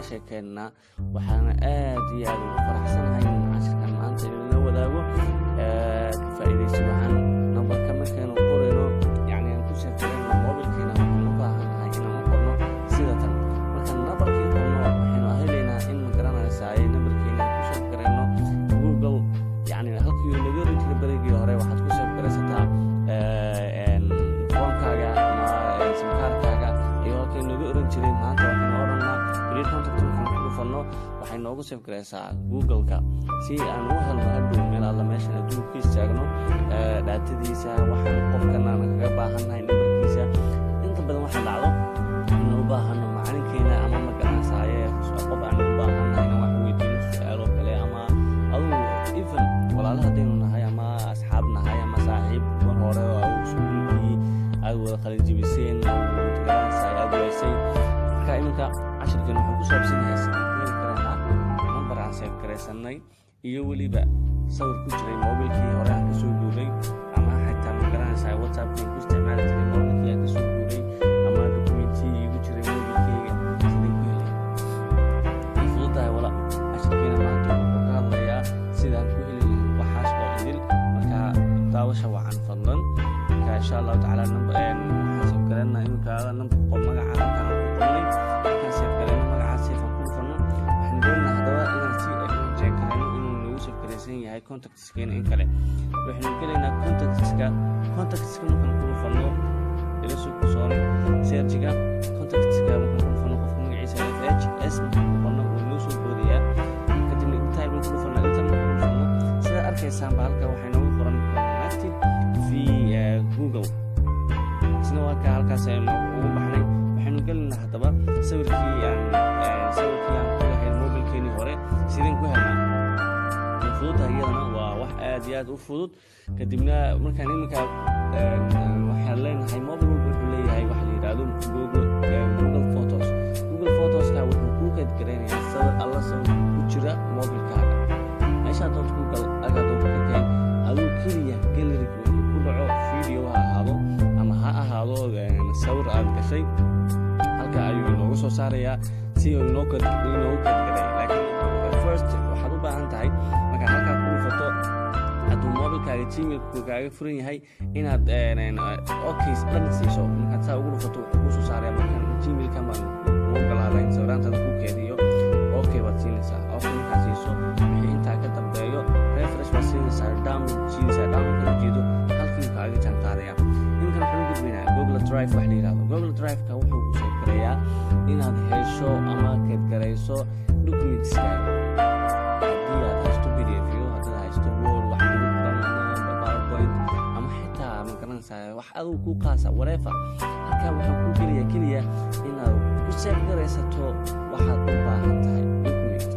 sheekeynaa. waxaana aad iyo aad ugu faraxsanahay in cashirkan maanta inala wadaago ka faa'iidaysi waxaan nambarka markaynu qorayno yacni aan ku sheekeynno mobilkeena waxaan u baahannahay inaan u qorno sida tan. markaan nambarkii qorno waxaynu helaynaa in ma garanaysaa nambarkeena ku sheekeynno Google yacni halkii laga oran jiray berigii hore waxaad ku sheekeynaysataa phone-kaaga ama simkaarkaaga iyo halkii laga oran jiray maanta waxaynu oranaa create contact waxaan ku dhufanno waxay noogu sheekeynaysaa Google-ka si aan u helno hadhow meel alla meeshan adduunka istaagno daatadiisa waxaan qofkan aan kaga baahannahay nambarkiisa. inta badan waxaa dhacdo in u baahano macalinkeena ama ma garanaysaa qof aan u baahannahay inaan wax weydiino su'aalo kale ama adigu even walaalo haddaynu nahay ama asxaab nahay ama saaxiib mar hore oo iskuulkii aad wada qalin jebiseen garanaysaa aad weysay. marka iminka cashirkeena wuxuu ku saabsan yahay sidii ku heli karanaa nambar aan seef garaysanay iyo weliba sawir ku jiray mobilkii hore aan kasoo guuray ama xitaa ma garanaysaa WhatsApp-kii ku isticmaali jiray mobilkii aan kasoo guuray ama documentii igu jiray mobilkeyga sidii ku helay. fududahay wala cashirkeena maanta wuxuu ka hadlayaa sidaan ku heli lahayn waxaas oo idil. marka daawasha wacan fadlan marka insha allahu tacaala waxaan seef garanaa iminka nambar qor magaca halkaan ku qornay markaan seef garayno magacaas seef aan ku dhufanno waxaan doonaa haddaba inaan si check garayno inuu nagu seef garaysan yahay contactskeena in kale. waxaynu gelaynaa contactska markaan ku dhufanno ila soo kusoonay searchiga contactska markaan ku dhufanno qofka magaciisa FHS markaan ku dhufanno wuu noo soo boodiyaa. kadibna inta aynu ku dhufanno sida arkaysaan ba halka waxay noogu qoran connected via Google isna waa ka halkaas aynu ugu baxnay. waxaynu gelaynaa haddaba sawirkii aan ku lahayn mobilkeenii hore sideen ku helnaa. fududahay iyadana waa wax aad iyo aad u fudud. kadibna markaan iminka waxaan leenahay mobil walba wuxuu leeyahay waxa la yidhaahdo Google Photos. Google Photoska wuxuu kuu kaydgaraynayaa sawir alla sawir ku jira mobilkaaga meeshaa doonta ku gal agaa doonta ka kayn aduu keliya galeriga wuxuu ku dhaco video ha ahaado ama ha ahaado sawir aad gashay halka ayuu inoogu soo saarayaa si inoogu kaydgaray. laakiin first waxaad u baahan tahay markaa halkaa ku dhufato hadduu mobilkaaga gmailku kaaga furan yahay inaad okays dhan siiso. markaad saa ugu dhufato wuxuu kuu soo saaraya markaan gmailka ma ugu galaadayn sawiraantaada ku keediyo okay baad siinaysaa. okay markaad siiso wixii intaa ka dambeeyo refresh baad siinaysaa download jeedo halkii kaaga jaan qaadaya. ninkan waxaan u gudbaynaa Google Drive wax la yidhaahdo. Google Drive-ka wuxuu ku soo gareeyaa inaad hesho ama kaydgarayso documentskaaga haddii aad haysto PDF haddaad haysto Word wax lagu qoran PowerPoint ama xitaa ma garanaysaa wax adigu ku qaasa whatever. halkaa waxaa ku gelaya keliya inaad ku seef garaysato waxaad u baahan tahay document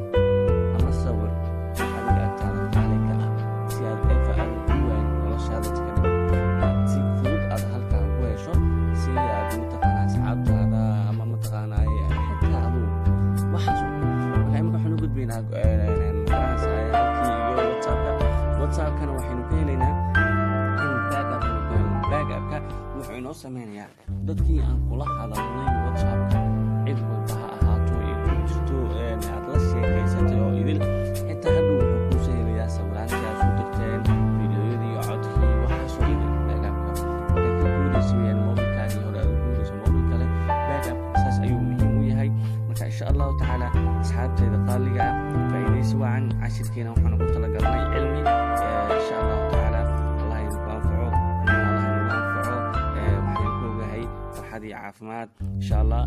ama sawir waxaad u agtaada qaaliga ah si aad aad u weyn noloshaada ka dhiman si fudud aad halkaa ku hesho si aad mataqaanaa asxaabtaada ama mataqaanaa xitaa adigu waxaas. marka imika waxaan u gudbaynaa garanaysaa halkii iyo WhatsApp-kana waxaynu ka helaynaa in backup-ka wuxuu inoo sameynayaa dadkii aan kula hadalnay WhatsApp-ka cid walba ha ahaato ee ku jirto aad la sheekaysatay oo idil xitaa hadhow wuxuu kuu soo helayaa sawiraantii aad soo dirteen fiidiyoyadii iyo codkii waxaasoo idil backup-ka. marka ka guuraysa weyaan mobilkaagii hore aad u guurayso mobil kale backup saas ayuu muhiim u yahay. marka insha allahu tacaala asxaabteeda qaaliga ah faa'iidaysi wacan cashirkeena waxaan ugu talagalnay cilmi insha allahu tacaala allah idinku anfaco anagana allah inagu anfaco waxaan ku ogahay farxad iyo caafimaad insha allah.